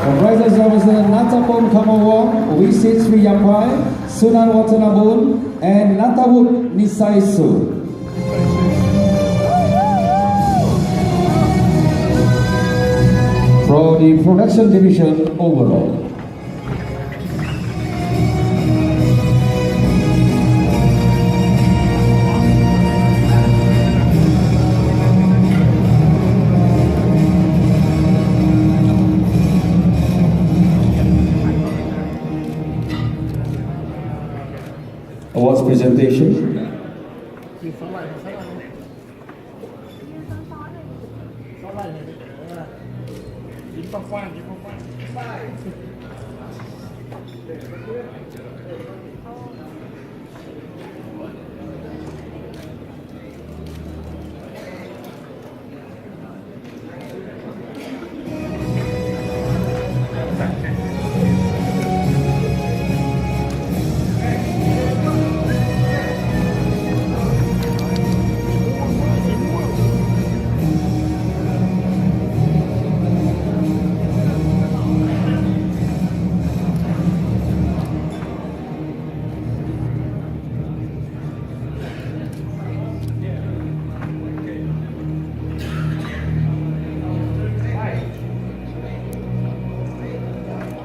Congratulations Representative Natapon Kamawong, Wisit Sri Yampai, Sunan Watanabun, and Natawut Nisaisu. For the production division overall. Awards presentation.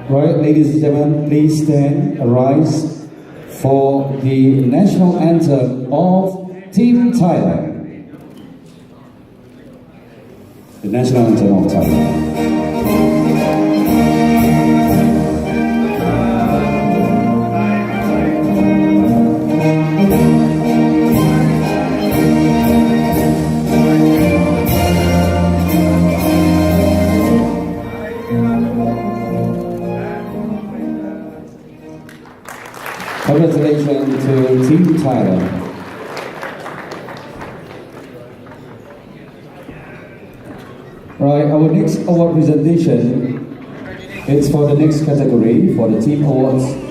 Right, ladies and gentlemen, please stand, arise for the national anthem of Team Thailand. The national anthem of Thailand. Congratulations to Team Thailand. Right, our next award presentation is for the next category, for the Team Awards